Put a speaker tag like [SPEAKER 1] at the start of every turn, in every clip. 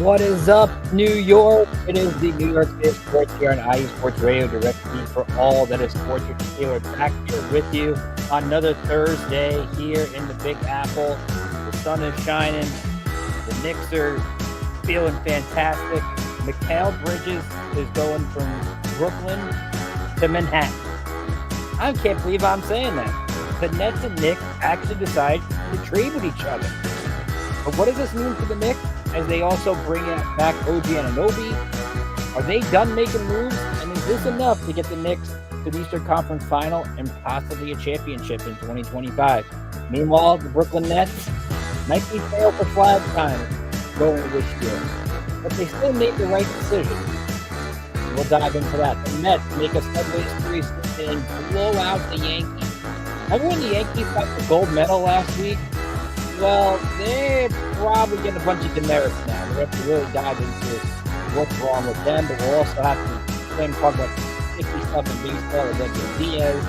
[SPEAKER 1] What is up, New York? It is the New York State Sports here on IE Sports Radio, direct feed for all that is sports. Ricky Taylor back here with you on another Thursday here in the Big Apple. The sun is shining. The Knicks are feeling fantastic. Mikal Bridges is going from Brooklyn to Manhattan. I can't believe I'm saying that. The Nets and Knicks actually decided to trade with each other. But what does this mean for the Knicks as they also bring back OG Anunoby? Are they done making moves? And is this enough to get the Knicks to the Eastern Conference Final and possibly a championship in 2025? Meanwhile, the Brooklyn Nets might be failed for flag time going this year, but they still made the right decision. We'll dive into that. The Mets make a Subway Series and blow out the Yankees. Remember when the Yankees got the gold medal last week? Well, they're probably getting a bunch of demerits now. We have to really dive into what's wrong with them, but we'll also have to talk about 50 stuff in baseball with Edgar Diaz.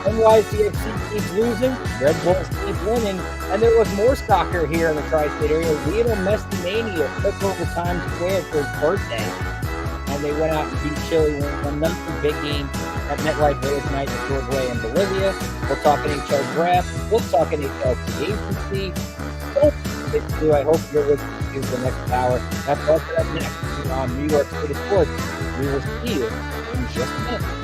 [SPEAKER 1] NYCFC keeps losing, Red Bulls keep winning, and there was more soccer here in the tri-state area. Lionel Messi Mania took over Times Square for his birthday, and they went out and beat Chile. Another big game at MetLife Village tonight in Uruguay and Bolivia. We'll talk NHL draft. We'll talk NHL free agency. I hope you're with me the next hour. That's all for up next on New York City Sports. We will see you in just a minute.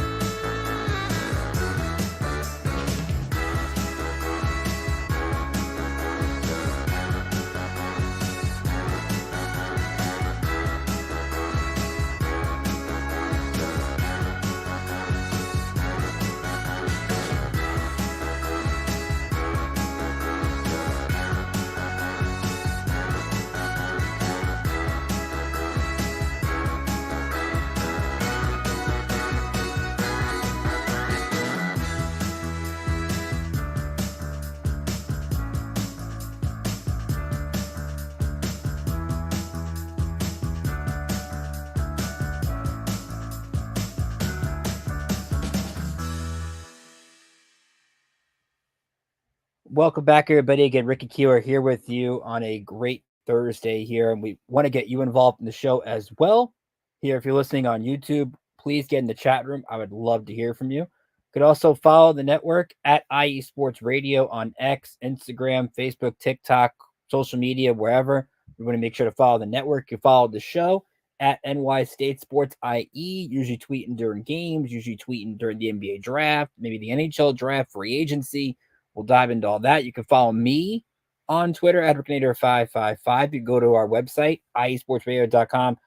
[SPEAKER 1] Welcome back, everybody. Again, Ricky Keeler here with you on a great Thursday here, and we want to get you involved in the show as well. Here, if you're listening on YouTube, please get in the chat room. I would love to hear from you. You could also follow the network at IE Sports Radio on X, Instagram, Facebook, TikTok, social media, wherever. We want to make sure to follow the network. You follow the show at NY State Sports IE, usually tweeting during games, usually tweeting during the NBA draft, maybe the NHL draft, free agency. We'll dive into all that. You can follow me on Twitter at Ricanator555. You can go to our website, iesportsradio.com,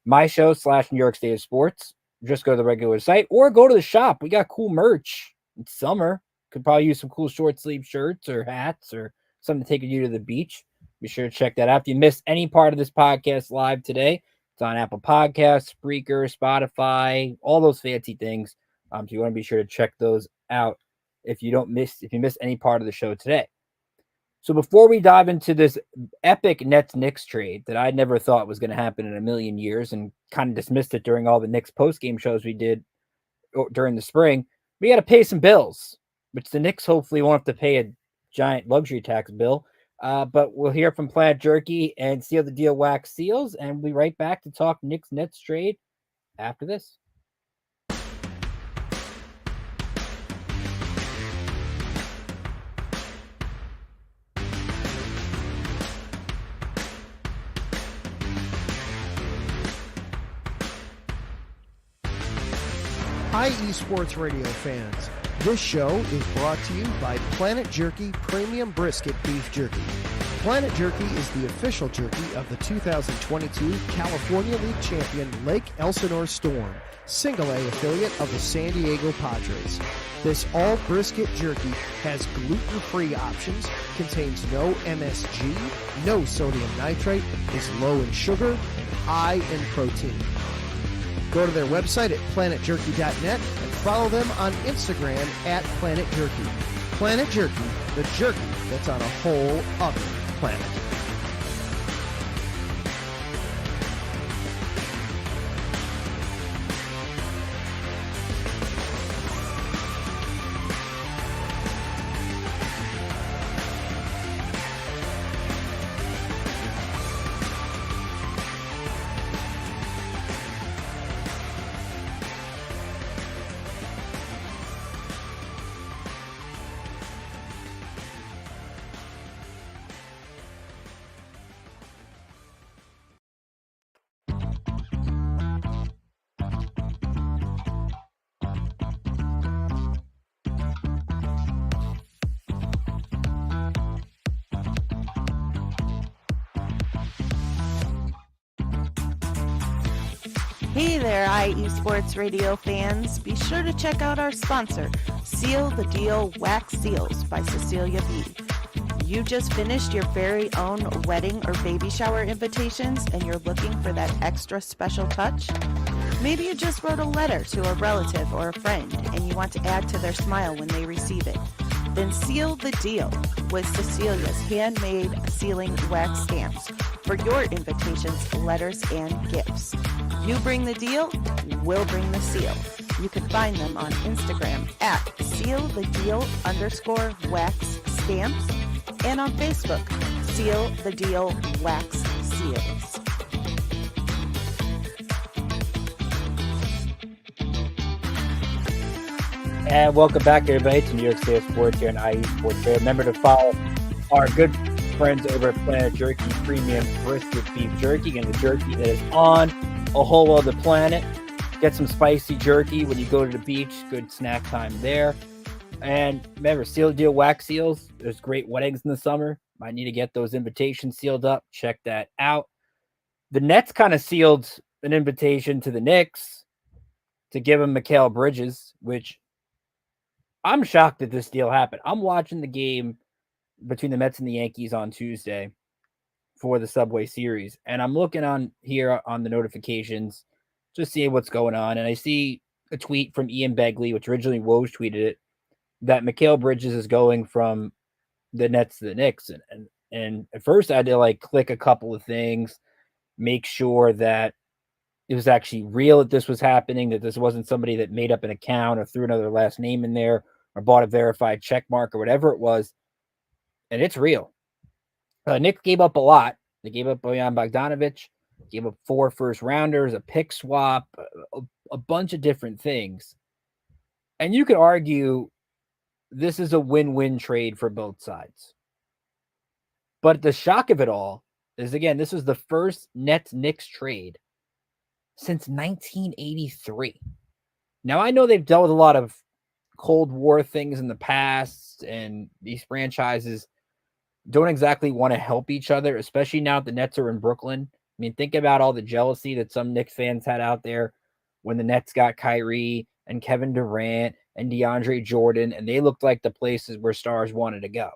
[SPEAKER 1] my show / New York State of Sports. Just go to the regular site or go to the shop. We got cool merch. It's summer. Could probably use some cool short sleeve shirts or hats or something to take you to the beach. Be sure to check that out. If you missed any part of this podcast live today, it's on Apple Podcasts, Spreaker, Spotify, all those fancy things. So you want to be sure to check those out if you miss any part of the show today. So before we dive into this epic Nets-Knicks trade that I never thought was going to happen in a million years and kind of dismissed it during all the Knicks post-game shows we did during the spring, we got to pay some bills, which the Knicks hopefully won't have to pay a giant luxury tax bill. But we'll hear from Planet Jerky and see how the deal wax seals, and we'll be right back to talk Knicks-Nets trade after this.
[SPEAKER 2] IE Sports Radio fans, this show is brought to you by Planet Jerky Premium Brisket Beef Jerky. Planet Jerky is the official jerky of the 2022 California League champion Lake Elsinore Storm, single A affiliate of the San Diego Padres. This all brisket jerky has gluten-free options, contains no MSG, no sodium nitrate, is low in sugar, and high in protein. Go to their website at planetjerky.net and follow them on Instagram at Planet Jerky. Planet Jerky, the jerky that's on a whole other planet.
[SPEAKER 3] Hey there, IE Sports Radio fans. Be sure to check out our sponsor, Seal the Deal Wax Seals by Cecilia B. You just finished your very own wedding or baby shower invitations and you're looking for that extra special touch? Maybe you just wrote a letter to a relative or a friend and you want to add to their smile when they receive it. Then seal the deal with Cecilia's handmade sealing wax stamps for your invitations, letters, and gifts. You bring the deal, we'll bring the seal. You can find them on Instagram at sealthedeal_wax stamps and on Facebook, Seal the Deal Wax Seals.
[SPEAKER 1] And welcome back, everybody, to New York State Sports here on IE Sports Radio. Remember to follow our good friends over at Planet Jerky Premium Brisket Beef Jerky, and the jerky that is on a whole other planet. Get some spicy jerky when you go to the beach. Good snack time there. And remember, Seal Deal Wax Seals. There's great weddings in the summer. Might need to get those invitations sealed up. Check that out. The Nets kind of sealed an invitation to the Knicks to give them Mikal Bridges, which I'm shocked that this deal happened. I'm watching the game between the Mets and the Yankees on Tuesday for the Subway Series, and I'm looking on here on the notifications, just seeing what's going on, and I see a tweet from Ian Begley, which originally Woj tweeted it, that Mikal Bridges is going from the Nets to the Knicks, and at first I had to click a couple of things, make sure that it was actually real that this was happening, that this wasn't somebody that made up an account or threw another last name in there or bought a verified check mark or whatever it was. And it's real. Knicks gave up a lot. They gave up Bojan Bogdanovic, gave up 4 first-rounders, a pick swap, a bunch of different things. And you could argue this is a win-win trade for both sides. But the shock of it all is, again, this was the first Nets-Knicks trade since 1983. Now, I know they've dealt with a lot of Cold War things in the past, and these franchises don't exactly want to help each other, especially now that the Nets are in Brooklyn. I mean, think about all the jealousy that some Knicks fans had out there when the Nets got Kyrie and Kevin Durant and DeAndre Jordan, and they looked like the places where stars wanted to go.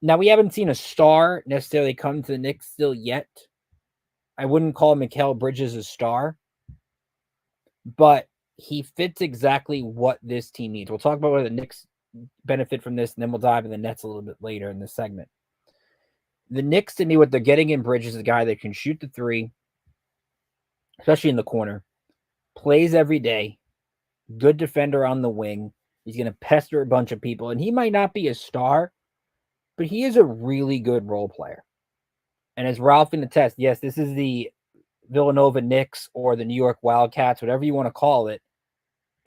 [SPEAKER 1] Now, we haven't seen a star necessarily come to the Knicks still yet. I wouldn't call Mikal Bridges a star, but he fits exactly what this team needs. We'll talk about whether the Knicks benefit from this, and then we'll dive into the Nets a little bit later in this segment. The Knicks, to me, what they're getting in Bridges is a guy that can shoot the three, especially in the corner, plays every day, good defender on the wing. He's going to pester a bunch of people, and he might not be a star, but he is a really good role player. And as Ralph can attest, yes, this is the Villanova Knicks or the New York Wildcats, whatever you want to call it.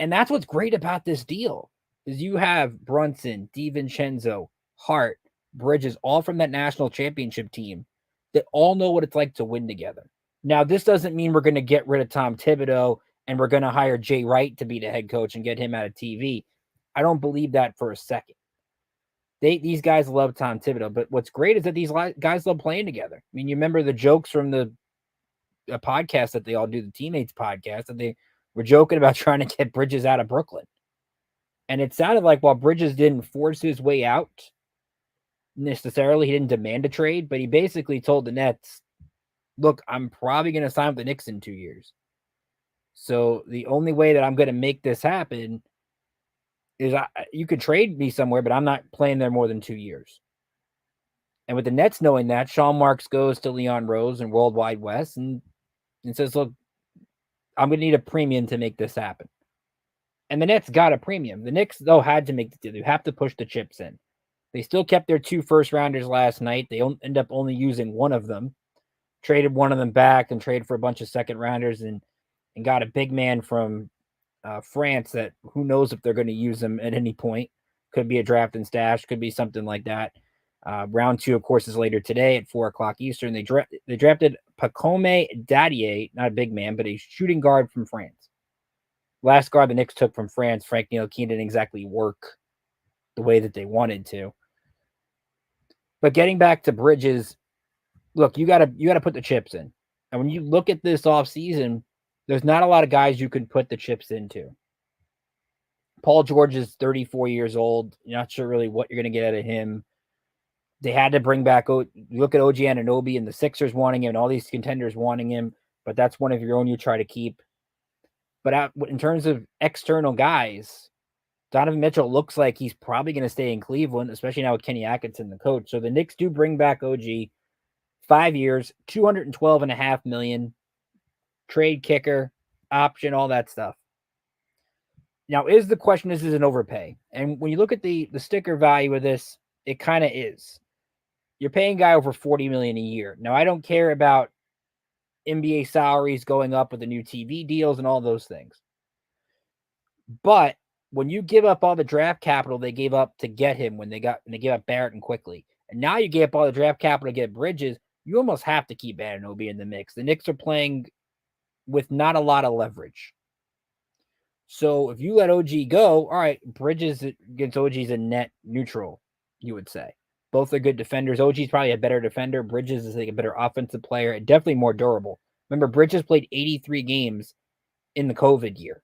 [SPEAKER 1] And that's what's great about this deal, is you have Brunson, DiVincenzo, Hart, Bridges, all from that national championship team that all know what it's like to win together. Now, this doesn't mean we're going to get rid of Tom Thibodeau and we're going to hire Jay Wright to be the head coach and get him out of TV. I don't believe that for a second. These guys love Tom Thibodeau, but what's great is that these guys love playing together. I mean, you remember the jokes from the podcast that they all do, the Teammates podcast, that they were joking about trying to get Bridges out of Brooklyn. And it sounded like while Bridges didn't force his way out necessarily, he didn't demand a trade, but he basically told the Nets, look, I'm probably going to sign with the Knicks in 2 years. So the only way that I'm going to make this happen is you could trade me somewhere, but I'm not playing there more than 2 years. And with the Nets knowing that, Sean Marks goes to Leon Rose and Worldwide West and says, look, I'm going to need a premium to make this happen. And the Nets got a premium. The Knicks, though, had to make the deal. You have to push the chips in. They still kept their 2 first-rounders last night. They end up only using one of them, traded one of them back and traded for a bunch of second-rounders and got a big man from France that who knows if they're going to use him at any point. Could be a draft and stash. Could be something like that. Round 2, of course, is later today at 4 o'clock Eastern. They drafted Pacome Dadier, not a big man, but a shooting guard from France. Last guard the Knicks took from France, Frank Ntilikina, didn't exactly work the way that they wanted to. But getting back to Bridges, look, you gotta put the chips in. And when you look at this offseason, there's not a lot of guys you can put the chips into. Paul George is 34 years old. You're not sure really what you're going to get out of him. They had to bring back, look at OG Anunoby and the Sixers wanting him and all these contenders wanting him, but that's one of your own you try to keep. But in terms of external guys, Donovan Mitchell looks like he's probably going to stay in Cleveland, especially now with Kenny Atkinson, the coach. So the Knicks do bring back OG, 5 years, $212.5 million, trade kicker, option, all that stuff. Now, is the question, is this an overpay? And when you look at the sticker value of this, it kind of is. You're paying a guy over $40 million a year. Now, I don't care about NBA salaries going up with the new TV deals and all those things. But when you give up all the draft capital they gave up to get him when they gave up Barrett and Quickly, and now you gave up all the draft capital to get Bridges, you almost have to keep Anunoby in the mix. The Knicks are playing with not a lot of leverage. So if you let OG go, all right, Bridges against OG is a net neutral, you would say. Both are good defenders. OG's probably a better defender. Bridges is like a better offensive player and definitely more durable. Remember, Bridges played 83 games in the COVID year.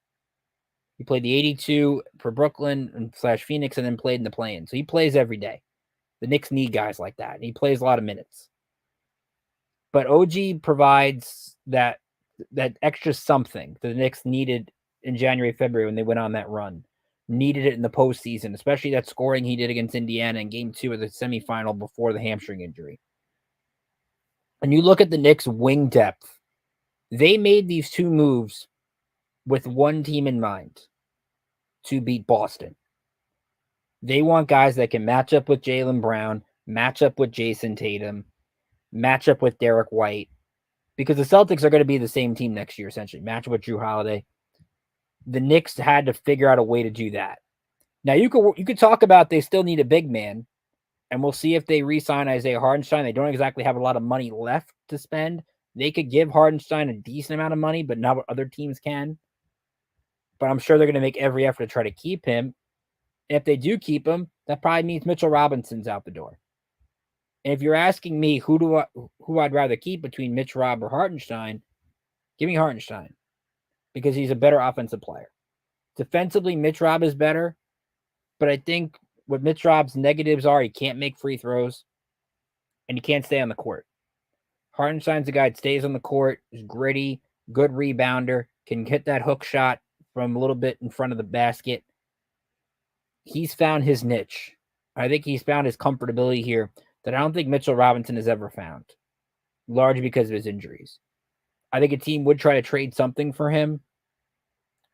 [SPEAKER 1] He played the 82 for Brooklyn / Phoenix and then played in the play-in. So he plays every day. The Knicks need guys like that. And he plays a lot of minutes. But OG provides that extra something that the Knicks needed in January, February when they went on that run. Needed it in the postseason, especially that scoring he did against Indiana in Game 2 of the semifinal before the hamstring injury. And you look at the Knicks' wing depth. They made these two moves with one team in mind, to beat Boston. They want guys that can match up with Jaylen Brown, match up with Jason Tatum, match up with Derek White, because the Celtics are going to be the same team next year, essentially. Match up with Jrue Holiday. The Knicks had to figure out a way to do that. Now, you could talk about they still need a big man, and we'll see if they re-sign Isaiah Hartenstein. They don't exactly have a lot of money left to spend. They could give Hartenstein a decent amount of money, but not what other teams can. But I'm sure they're going to make every effort to try to keep him. And if they do keep him, that probably means Mitchell Robinson's out the door. And if you're asking me who I'd rather keep between Mitch Rob or Hartenstein, give me Hartenstein because he's a better offensive player. Defensively, Mitch Rob is better, but I think what Mitch Rob's negatives are, he can't make free throws and he can't stay on the court. Hartenstein's a guy that stays on the court, is gritty, good rebounder, can hit that hook shot from a little bit in front of the basket. He's found his niche. I think he's found his comfortability here that I don't think Mitchell Robinson has ever found, largely because of his injuries. I think a team would try to trade something for him.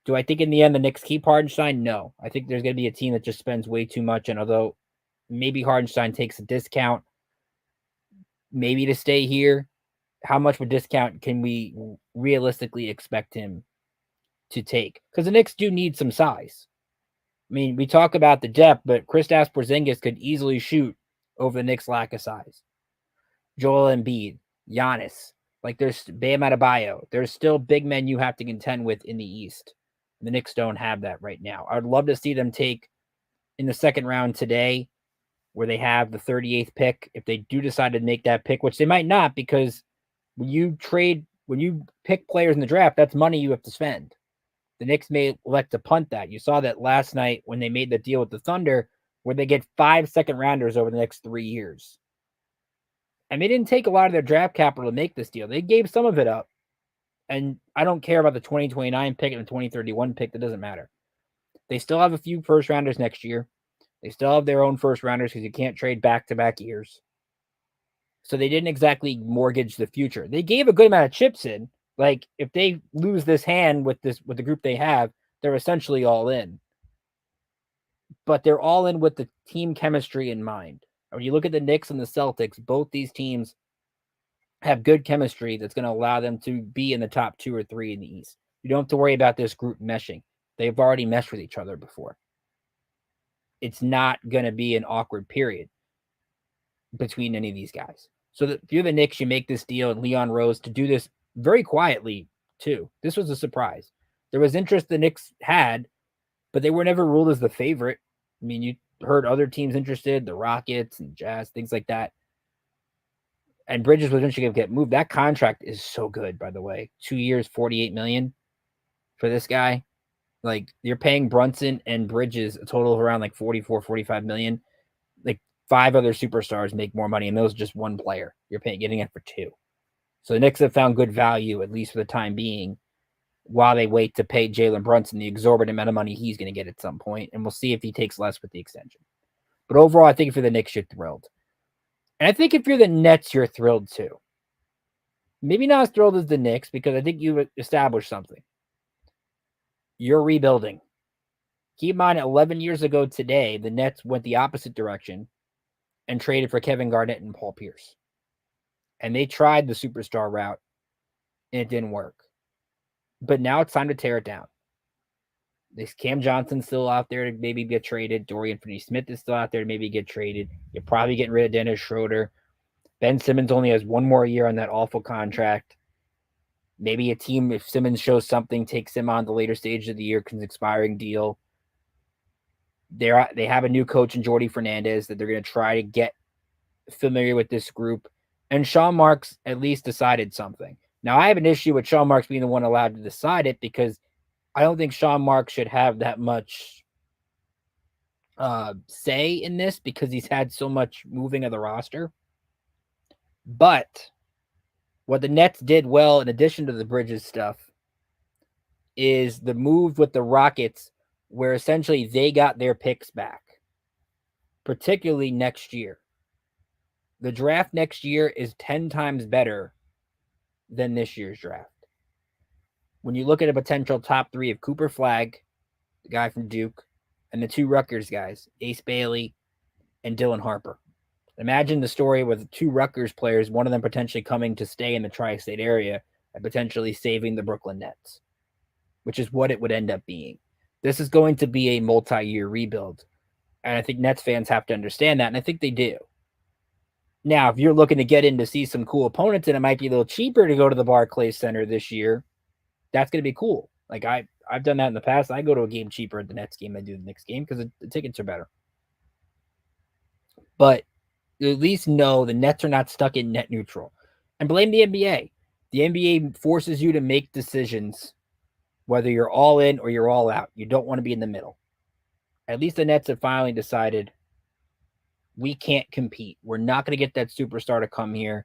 [SPEAKER 1] Do I think in the end the Knicks keep Hartenstein? No. I think there's going to be a team that just spends way too much, and although maybe Hartenstein takes a discount, maybe to stay here, how much of a discount can we realistically expect him to take? Because the Knicks do need some size. I mean, we talk about the depth, but Kristaps Porzingis could easily shoot over the Knicks' lack of size. Joel Embiid, Giannis, like there's Bam Adebayo. There's still big men you have to contend with in the East. The Knicks don't have that right now. I'd love to see them take in the second round today, where they have the 38th pick. If they do decide to make that pick, which they might not, because when you pick players in the draft, that's money you have to spend. The Knicks may elect to punt that. You saw that last night when they made the deal with the Thunder, where they get 5 second-rounders over the next 3 years. And they didn't take a lot of their draft capital to make this deal. They gave some of it up. And I don't care about the 2029 pick and the 2031 pick. That doesn't matter. They still have a few first-rounders next year. They still have their own first-rounders because you can't trade back-to-back years. So they didn't exactly mortgage the future. They gave a good amount of chips in. Like, if they lose this hand with the group they have, they're essentially all in. But they're all in with the team chemistry in mind. When you look at the Knicks and the Celtics, both these teams have good chemistry that's going to allow them to be in the top 2 or 3 in the East. You don't have to worry about this group meshing. They've already meshed with each other before. It's not going to be an awkward period between any of these guys. So if you're the Knicks, you make this deal, and Leon Rose to do this very quietly, too. This was a surprise. There was interest the Knicks had, but they were never ruled as the favorite. I mean, you heard other teams interested, the Rockets and Jazz, things like that. And Bridges was eventually going to get moved. That contract is so good, by the way. 2 years, $48 million. for this guy. Like, you're paying Brunson and Bridges a total of around like 44, 45 million. Like, 5 other superstars make more money, and those are just one player. You're getting it for 2. So the Knicks have found good value, at least for the time being, while they wait to pay Jalen Brunson the exorbitant amount of money he's going to get at some point, and we'll see if he takes less with the extension. But overall, I think if you're the Knicks, you're thrilled. And I think if you're the Nets, you're thrilled too. Maybe not as thrilled as the Knicks, because I think you established something. You're rebuilding. Keep in mind, 11 years ago today, the Nets went the opposite direction and traded for Kevin Garnett and Paul Pierce. And they tried the superstar route, and it didn't work. But now it's time to tear it down. This Cam Johnson's still out there to maybe get traded. Dorian Finney-Smith is still out there to maybe get traded. You're probably getting rid of Dennis Schroeder. Ben Simmons only has 1 more year on that awful contract. Maybe a team, if Simmons shows something, takes him on the later stage of the year because expiring deal. They have a new coach in Jordi Fernandez that they're going to try to get familiar with this group. And Sean Marks at least decided something. Now, I have an issue with Sean Marks being the one allowed to decide it, because I don't think Sean Marks should have that much say in this, because he's had so much moving of the roster. But what the Nets did well, in addition to the Bridges stuff, is the move with the Rockets, where essentially they got their picks back, particularly next year. The draft next year is 10 times better than this year's draft. When you look at a potential top 3 of Cooper Flagg, the guy from Duke, and the 2 Rutgers guys, Ace Bailey and Dylan Harper. Imagine the story with 2 Rutgers players, one of them potentially coming to stay in the tri-state area and potentially saving the Brooklyn Nets, which is what it would end up being. This is going to be a multi-year rebuild, and I think Nets fans have to understand that, and I think they do. Now, if you're looking to get in to see some cool opponents and it might be a little cheaper to go to the Barclays Center this year, that's going to be cool. Like, I've done that in the past. I go to a game cheaper at the Nets game than I do the Knicks game because the tickets are better. But at least know the Nets are not stuck in net neutral. And blame the NBA. The NBA forces you to make decisions whether you're all in or you're all out. You don't want to be in the middle. At least the Nets have finally decided, we can't compete. We're not going to get that superstar to come here.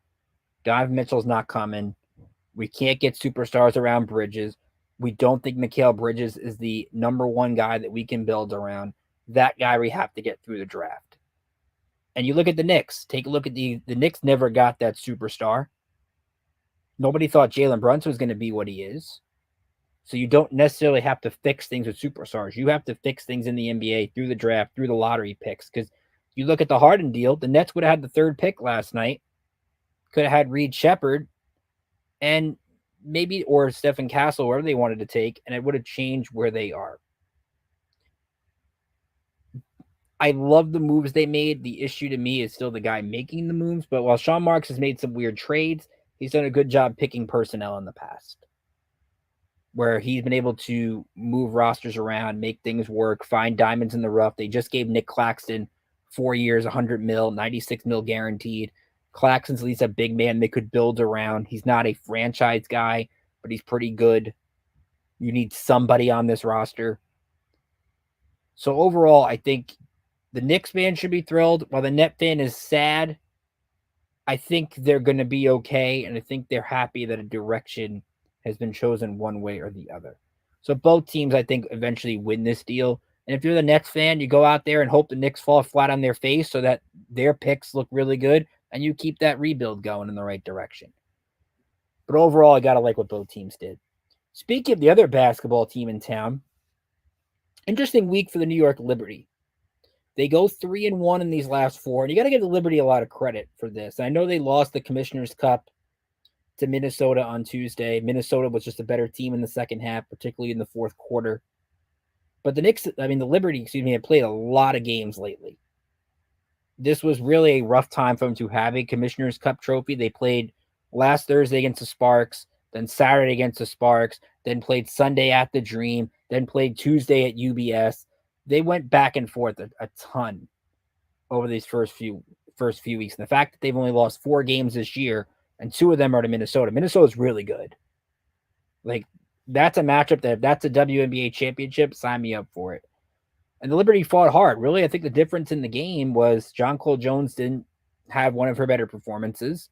[SPEAKER 1] Donovan Mitchell's not coming. We can't get superstars around Bridges. We don't think Mikal Bridges is the number 1 guy that we can build around. That guy we have to get through the draft. And you look at the Knicks. Take a look at the Knicks never got that superstar. Nobody thought Jalen Brunson was going to be what he is. So you don't necessarily have to fix things with superstars. You have to fix things in the NBA through the draft, through the lottery picks. Because you look at the Harden deal, the Nets would have had the 3rd pick last night. Could have had Reed Shepherd and maybe, or Stephen Castle, wherever they wanted to take, and it would have changed where they are. I love the moves they made. The issue to me is still the guy making the moves. But while Sean Marks has made some weird trades, he's done a good job picking personnel in the past, where he's been able to move rosters around, make things work, find diamonds in the rough. They just gave Nick Claxton 4 years, 100 mil, 96 mil guaranteed. Claxton's at least a big man they could build around. He's not a franchise guy, but he's pretty good. You need somebody on this roster. So overall, I think the Knicks fan should be thrilled. While the Net fan is sad, I think they're going to be okay, and I think they're happy that a direction has been chosen one way or the other. So both teams, I think, eventually win this deal. And if you're the Nets fan, you go out there and hope the Knicks fall flat on their face so that their picks look really good, and you keep that rebuild going in the right direction. But overall, I got to like what both teams did. Speaking of the other basketball team in town, interesting week for the New York Liberty. They go 3-1 in these last 4, and you got to give the Liberty a lot of credit for this. I know they lost the Commissioner's Cup to Minnesota on Tuesday. Minnesota was just a better team in the second half, particularly in the 4th quarter. But the Liberty, have played a lot of games lately. This was really a rough time for them to have a Commissioner's Cup trophy. They played last Thursday against the Sparks, then Saturday against the Sparks, then played Sunday at the Dream, then played Tuesday at UBS. They went back and forth a ton over these first few weeks. And the fact that they've only lost 4 games this year, and 2 of them are to Minnesota. Minnesota's really good. Like, That's a matchup that if that's a WNBA championship, sign me up for it. And the Liberty fought hard. Really, I think the difference in the game was Jonquil Jones didn't have one of her better performances,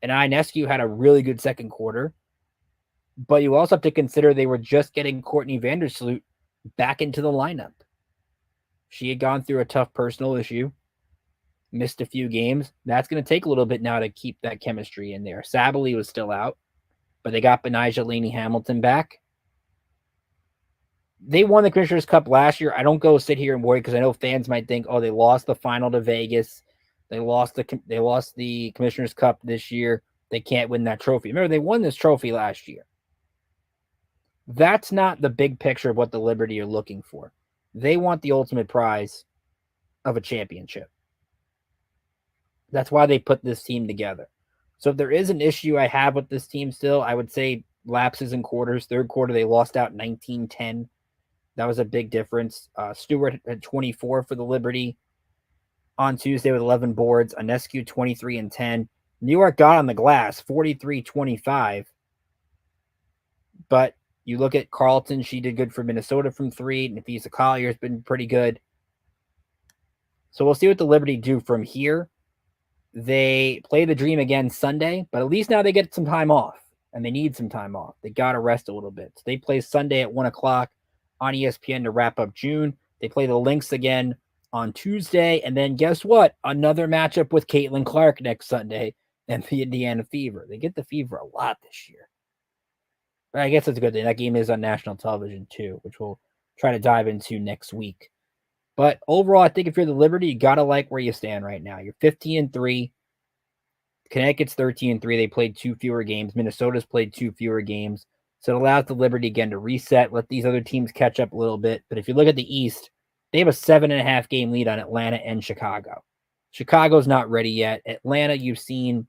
[SPEAKER 1] and Ionescu had a really good second quarter. But you also have to consider they were just getting Courtney Vandersloot back into the lineup. She had gone through a tough personal issue, missed a few games. That's going to take a little bit now to keep that chemistry in there. Sabally was still out, but they got Benijah Laney Hamilton back. They won the Commissioner's Cup last year. I don't go sit here and worry because I know fans might think, oh, they lost the final to Vegas. They lost the Commissioner's Cup this year. They can't win that trophy. Remember, they won this trophy last year. That's not the big picture of what the Liberty are looking for. They want the ultimate prize of a championship. That's why they put this team together. So if there is an issue I have with this team still, I would say lapses in quarters. Third quarter, they lost out 19-10. That was a big difference. Stewart had 24 for the Liberty on Tuesday with 11 boards. Ionescu 23 and 10. New York got on the glass 43-25. But you look at Carlton, she did good for Minnesota from three. Nafisa Collier has been pretty good. So we'll see what the Liberty do from here. They play the Dream again Sunday, but at least now they get some time off, and they need some time off. They got to rest a little bit. So they play Sunday at 1 o'clock on ESPN to wrap up June. They play the Lynx again on Tuesday, and then guess what? Another matchup with Caitlin Clark next Sunday and the Indiana Fever. They get the Fever a lot this year. But I guess that's a good thing. That game is on national television too, which we'll try to dive into next week. But overall, I think if you're the Liberty, you got to like where you stand right now. You're 15-3. Connecticut's 13-3. They played 2 fewer games. Minnesota's played 2 fewer games. So it allows the Liberty again to reset, let these other teams catch up a little bit. But if you look at the East, they have a 7.5 game lead on Atlanta and Chicago. Chicago's not ready yet. Atlanta, you've seen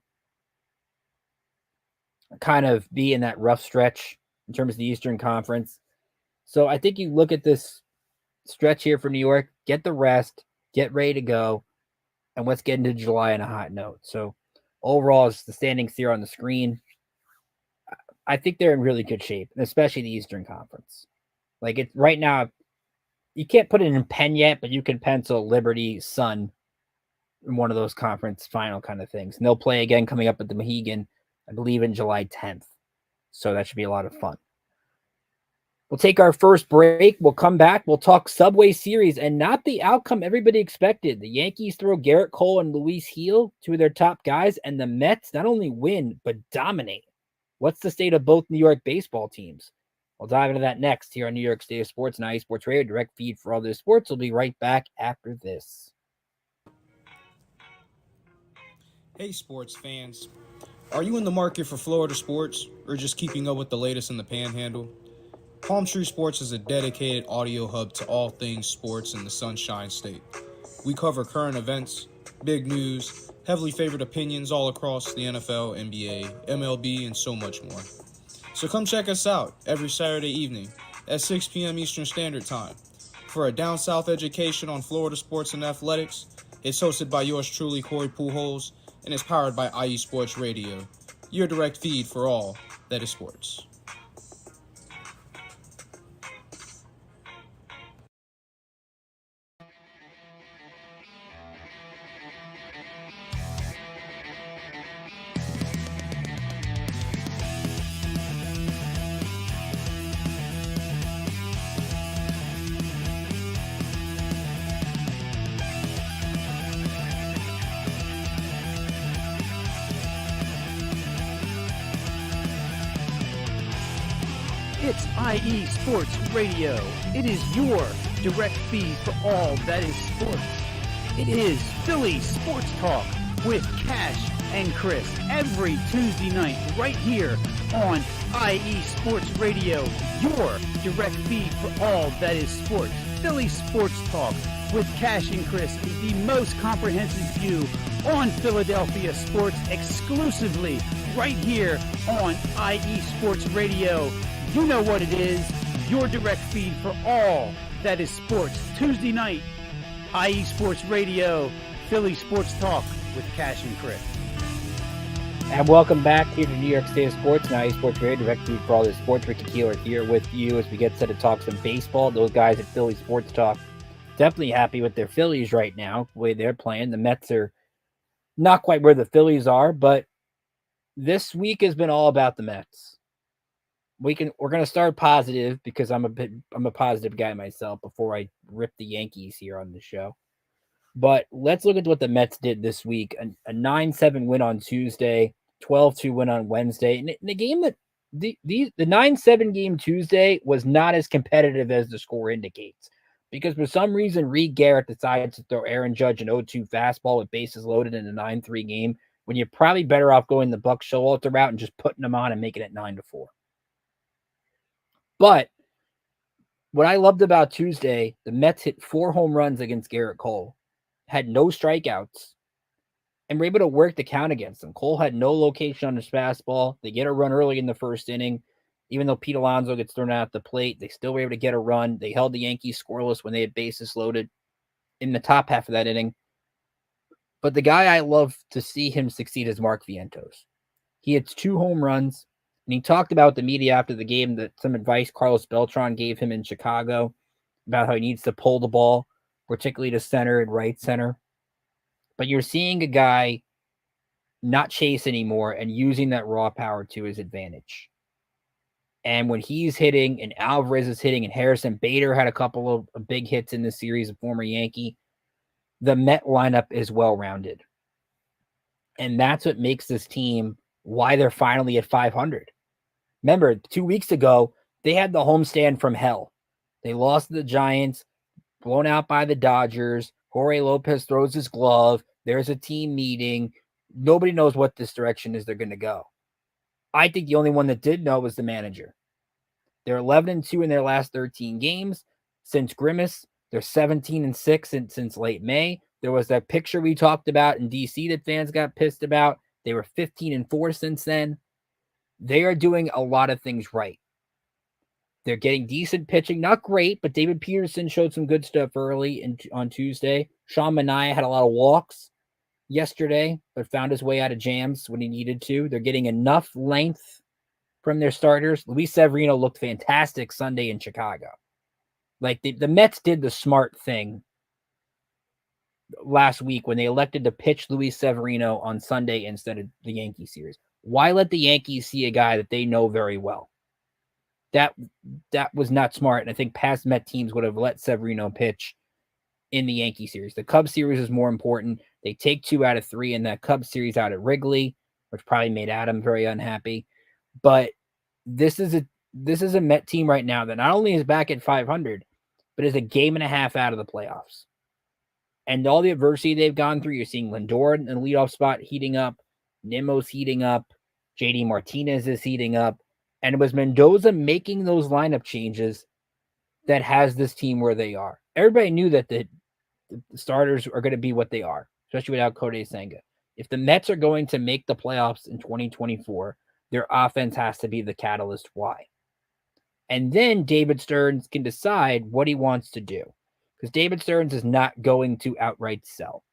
[SPEAKER 1] kind of be in that rough stretch in terms of the Eastern Conference. So I think you look at this stretch here for New York, get the rest, get ready to go, and let's get into July on a hot note. So overall, as the standings here on the screen, I think they're in really good shape, especially the Eastern Conference. Like it's right now, you can't put it in pen yet, but you can pencil Liberty, Sun in one of those conference final kind of things. And they'll play again coming up at the Mohegan, I believe, in July 10th. So that should be a lot of fun. We'll take our first break. We'll come back. We'll talk Subway Series and not the outcome everybody expected. The Yankees throw Garrett Cole and Luis Gil, 2 of their top guys, and the Mets not only win, but dominate. What's the state of both New York baseball teams? We'll dive into that next here on New York State of Sports and IE Sports Radio, direct feed for all this sports. We'll be right back after this.
[SPEAKER 4] Hey, sports fans. Are you in the market for Florida sports or just keeping up with the latest in the Panhandle? Palm Tree Sports is a dedicated audio hub to all things sports in the Sunshine State. We cover current events, big news, heavily favored opinions all across the NFL, NBA, MLB, and so much more. So come check us out every Saturday evening at 6 p.m. Eastern Standard Time. For a down south education on Florida sports and athletics, it's hosted by yours truly, Corey Pujols, and is powered by IE Sports Radio, your direct feed for all that is sports.
[SPEAKER 5] It's IE Sports Radio. It is your direct feed for all that is sports. It is Philly Sports Talk with Cash and Chris every Tuesday night right here on IE Sports Radio, your direct feed for all that is sports. Philly Sports Talk with Cash and Chris is the most comprehensive view on Philadelphia sports exclusively right here on IE Sports Radio. You know what it is, your direct feed for all that is sports. Tuesday night, IE Sports Radio, Philly Sports Talk with Cash and Chris.
[SPEAKER 1] And welcome back here to New York State of Sports, now Sports Radio, direct feed for all the sports. Ricky Keeler here with you as we get set to talk some baseball. Those guys at Philly Sports Talk definitely happy with their Phillies right now, the way they're playing. The Mets are not quite where the Phillies are, but this week has been all about the Mets. We're going to start positive because I'm a positive guy myself before I rip the Yankees here on the show. But let's look at what the Mets did this week. A 9-7 win on Tuesday, 12-2 win on Wednesday. And in a game that the 9-7 game Tuesday was not as competitive as the score indicates. Because for some reason, Reed Garrett decides to throw Aaron Judge an 0-2 fastball with bases loaded in a 9-3 game when you're probably better off going the Buck Showalter route and just putting them on and making it 9-4. But what I loved about Tuesday, the Mets hit 4 home runs against Garrett Cole, had no strikeouts, and were able to work the count against them. Cole had no location on his fastball. They get a run early in the first inning. Even though Pete Alonso gets thrown out at the plate, they still were able to get a run. They held the Yankees scoreless when they had bases loaded in the top half of that inning. But the guy I love to see him succeed is Mark Vientos. He hits 2 home runs, and he talked about the media after the game that some advice Carlos Beltran gave him in Chicago about how he needs to pull the ball, particularly to center and right center. But you're seeing a guy not chase anymore and using that raw power to his advantage. And when he's hitting and Alvarez is hitting and Harrison Bader had a couple of big hits in this series, a former Yankee, the Met lineup is well-rounded. And that's what makes this team why they're finally at 500. Remember, 2 weeks ago, they had the homestand from hell. They lost to the Giants, blown out by the Dodgers. Jorge Lopez throws his glove. There's a team meeting. Nobody knows what this direction is they're going to go. I think the only one that did know was the manager. They're 11-2 in their last 13 games. Since Grimace, they're 17-6 since late May. There was that picture we talked about in D.C. that fans got pissed about. They were 15-4 since then. They are doing a lot of things right. They're getting decent pitching. Not great, but David Peterson showed some good stuff early on Tuesday. Sean Manaea had a lot of walks yesterday, but found his way out of jams when he needed to. They're getting enough length from their starters. Luis Severino looked fantastic Sunday in Chicago. Like the Mets did the smart thing last week when they elected to pitch Luis Severino on Sunday instead of the Yankee series. Why let the Yankees see a guy that they know very well? That was not smart, and I think past Met teams would have let Severino pitch in the Yankee series. The Cubs series is more important. They take 2 out of 3 in that Cubs series out at Wrigley, which probably made Adam very unhappy. But this is a Met team right now that not only is back at 500, but is a game and a half out of the playoffs. And all the adversity they've gone through, you're seeing Lindor in the leadoff spot heating up, Nimmo's heating up, JD Martinez is heating up, and it was Mendoza making those lineup changes that has this team where they are. Everybody knew that the starters are going to be what they are, especially without Kodai Senga. If the Mets are going to make the playoffs in 2024, their offense has to be the catalyst why. And then David Stearns can decide what he wants to do, because David Stearns is not going to outright sell.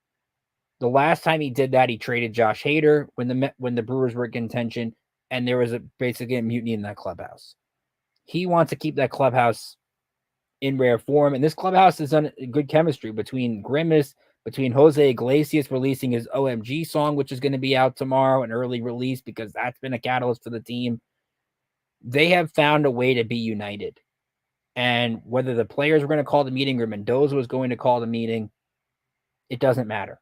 [SPEAKER 1] The last time he did that, he traded Josh Hader when the Brewers were in contention, and there was basically a mutiny in that clubhouse. He wants to keep that clubhouse in rare form, and this clubhouse has done good chemistry between Grimace, between Jose Iglesias releasing his OMG song, which is going to be out tomorrow, an early release, because that's been a catalyst for the team. They have found a way to be united. And whether the players were going to call the meeting or Mendoza was going to call the meeting, it doesn't matter.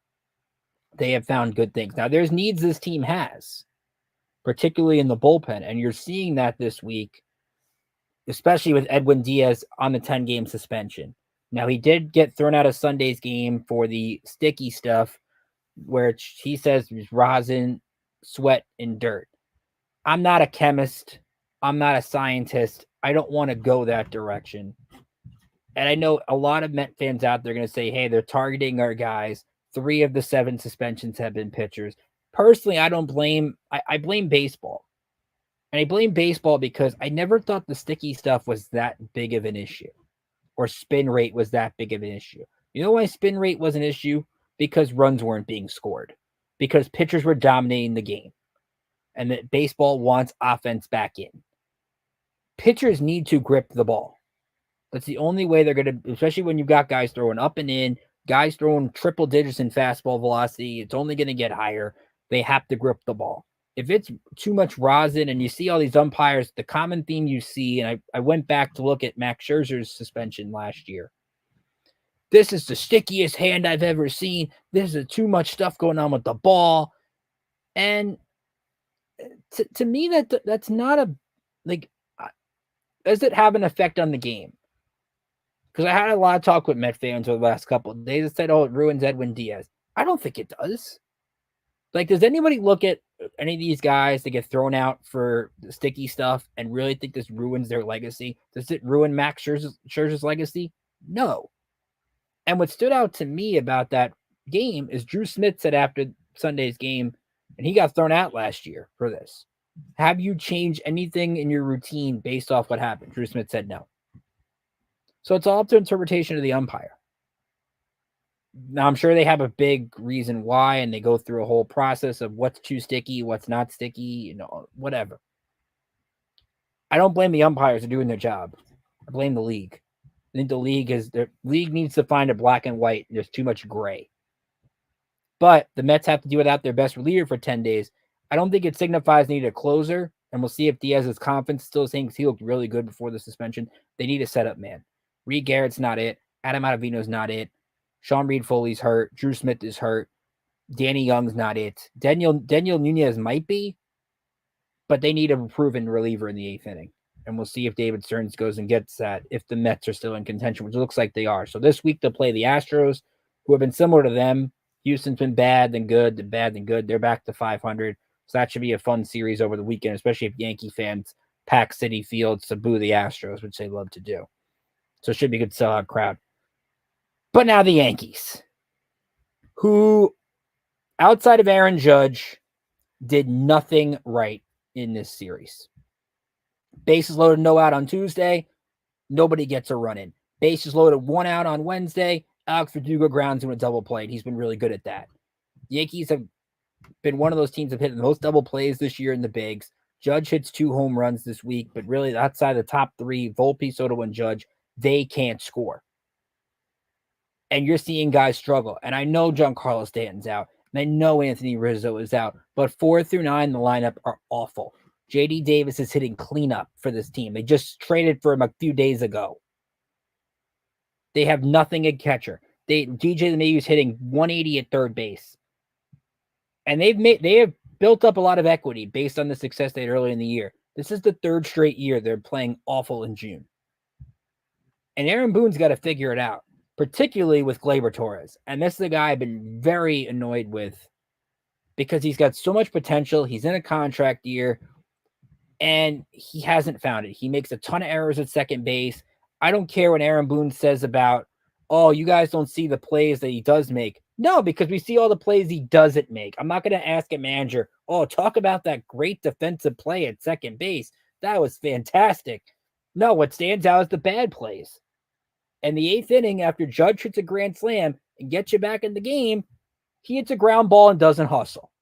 [SPEAKER 1] They have found good things. Now, there's needs this team has, particularly in the bullpen, and you're seeing that this week, especially with Edwin Diaz on the 10-game suspension. Now, he did get thrown out of Sunday's game for the sticky stuff, where he says there's rosin, sweat, and dirt. I'm not a chemist. I'm not a scientist. I don't want to go that direction. And I know a lot of Met fans out there are going to say, hey, they're targeting our guys. 3 of the 7 suspensions have been pitchers. Personally, I don't blame – I blame baseball. And I blame baseball because I never thought the sticky stuff was that big of an issue, or spin rate was that big of an issue. You know why spin rate was an issue? Because runs weren't being scored. Because pitchers were dominating the game. and that baseball wants offense back in. Pitchers need to grip the ball. That's the only way they're going to, especially when you've got guys throwing up and in, guys throwing triple digits in fastball velocity. It's only going to get higher. They have to grip the ball. If it's too much rosin and you see all these umpires, the common theme you see, and I went back to look at Max Scherzer's suspension last year. This is the stickiest hand I've ever seen. This is too much stuff going on with the ball. And to me, that's not a, like, does it have an effect on the game? Because I had a lot of talk with Met fans over the last couple of days that said, oh, it ruins Edwin Diaz. I don't think it does. Like, does anybody look at any of these guys that get thrown out for the sticky stuff and really think this ruins their legacy? Does it ruin Max Scherzer's legacy? No. And what stood out to me about that game is Drew Smith said after Sunday's game, and he got thrown out last year for this. Have you changed anything in your routine based off what happened? Drew Smith said no. So it's all up to interpretation of the umpire. Now, I'm sure they have a big reason why, and they go through a whole process of what's too sticky, what's not sticky, whatever. I don't blame the umpires for doing their job. I blame the league. I think the league needs to find a black and white. There's too much gray. But the Mets have to do without their best reliever for 10 days. I don't think it signifies they need a closer, and we'll see if Diaz's confidence still saying he looked really good before the suspension. They need a setup man. Reed Garrett's not it. Adam Ottavino's not it. Sean Reed-Foley's hurt. Drew Smith is hurt. Danny Young's not it. Daniel Nunez might be, but they need a proven reliever in the 8th inning. And we'll see if David Stearns goes and gets that if the Mets are still in contention, which looks like they are. So this week they'll play the Astros, who have been similar to them. Houston's been bad, then good, then bad, then good. They're back to 500. So that should be a fun series over the weekend, especially if Yankee fans pack Citi Fields to boo the Astros, which they love to do. So it should be a good sellout crowd. But now the Yankees, who, outside of Aaron Judge, did nothing right in this series. Bases loaded, no out on Tuesday. Nobody gets a run in. Bases loaded, 1 out on Wednesday. Alex Verdugo grounds into a double play, and he's been really good at that. The Yankees have been one of those teams that have hit the most double plays this year in the bigs. Judge hits 2 home runs this week, but really outside the top 3, Volpe, Soto, and Judge, they can't score. And you're seeing guys struggle. And I know Giancarlo Stanton's out, and I know Anthony Rizzo is out, but 4 through 9 in the lineup are awful. J.D. Davis is hitting cleanup for this team. They just traded for him a few days ago. They have nothing at catcher. DJ LeMahieu's hitting 180 at third base. And they have built up a lot of equity based on the success they had early in the year. This is the 3rd straight year they're playing awful in June. And Aaron Boone's got to figure it out, particularly with Gleyber Torres. And this is a guy I've been very annoyed with because he's got so much potential. He's in a contract year, and he hasn't found it. He makes a ton of errors at second base. I don't care what Aaron Boone says about, oh, you guys don't see the plays that he does make. No, because we see all the plays he doesn't make. I'm not going to ask a manager, oh, talk about that great defensive play at second base. That was fantastic. No, what stands out is the bad plays. And the 8th inning, after Judge hits a grand slam and gets you back in the game, he hits a ground ball and doesn't hustle.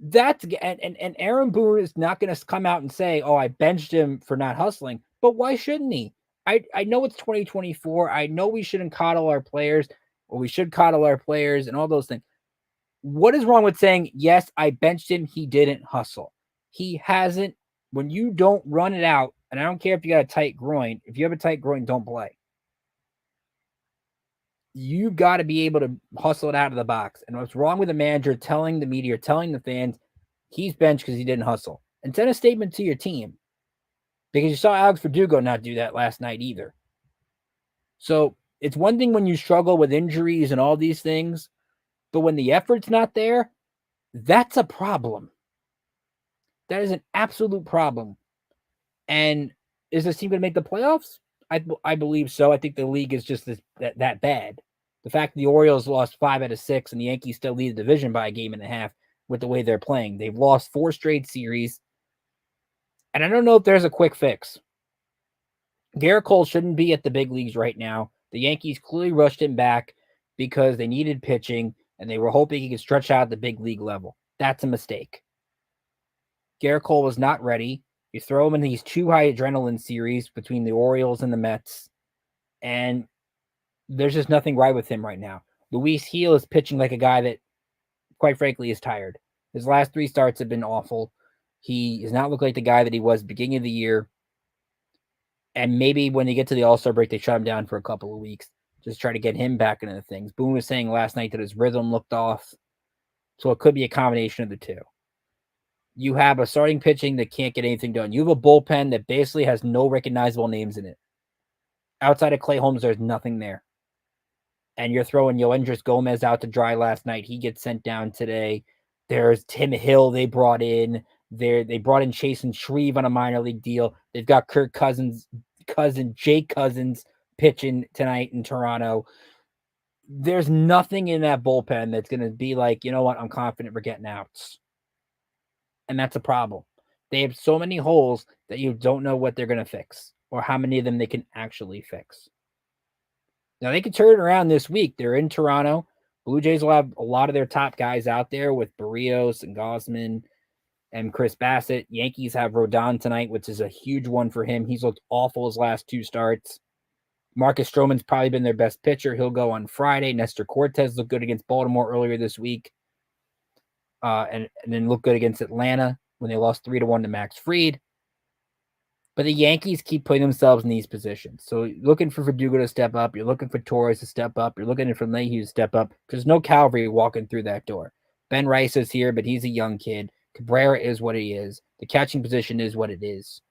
[SPEAKER 1] And Aaron Boone is not going to come out and say, oh, I benched him for not hustling. But why shouldn't he? I know it's 2024. I know we shouldn't coddle our players, or we should coddle our players and all those things. What is wrong with saying, yes, I benched him, he didn't hustle? He hasn't. When you don't run it out, and I don't care if you got a tight groin. If you have a tight groin, don't play. You got to be able to hustle it out of the box. And what's wrong with the manager telling the media, telling the fans, he's benched because he didn't hustle? And send a statement to your team. Because you saw Alex Verdugo not do that last night either. So it's one thing when you struggle with injuries and all these things, but when the effort's not there, that's a problem. That is an absolute problem. And is this team going to make the playoffs? I believe so. I think the league is just that bad. The fact that the Orioles lost 5 out of 6 and the Yankees still lead the division by a game and a half with the way they're playing. They've lost 4 straight series. And I don't know if there's a quick fix. Garrett Cole shouldn't be at the big leagues right now. The Yankees clearly rushed him back because they needed pitching and they were hoping he could stretch out at the big league level. That's a mistake. Garrett Cole was not ready. You throw him in these 2 high adrenaline series between the Orioles and the Mets, and there's just nothing right with him right now. Luis Gil is pitching like a guy that, quite frankly, is tired. His last 3 starts have been awful. He does not look like the guy that he was beginning of the year. And maybe when they get to the All-Star break, they shut him down for a couple of weeks. Just try to get him back into things. Boone was saying last night that his rhythm looked off. So it could be a combination of the two. You have a starting pitching that can't get anything done. You have a bullpen that basically has no recognizable names in it. Outside of Clay Holmes, there's nothing there. And you're throwing Yoendris Gomez out to dry last night. He gets sent down today. There's Tim Hill they brought in. They brought in Chasen Shreve on a minor league deal. They've got Jake Cousins pitching tonight in Toronto. There's nothing in that bullpen that's going to be like, you know what, I'm confident we're getting outs. And that's a problem. They have so many holes that you don't know what they're going to fix or how many of them they can actually fix. Now, they can turn it around this week. They're in Toronto. Blue Jays will have a lot of their top guys out there with Barrios and Gausman and Chris Bassett. Yankees have Rodon tonight, which is a huge one for him. He's looked awful his last 2 starts. Marcus Stroman's probably been their best pitcher. He'll go on Friday. Nestor Cortez looked good against Baltimore earlier this week. And then looked good against Atlanta when they lost 3-1 to Max Fried. But the Yankees keep putting themselves in these positions. So you're looking for Verdugo to step up. You're looking for Torres to step up. You're looking for LeMahieu to step up. There's no Calvary walking through that door. Ben Rice is here, but he's a young kid. Cabrera is what he is. The catching position is what it is.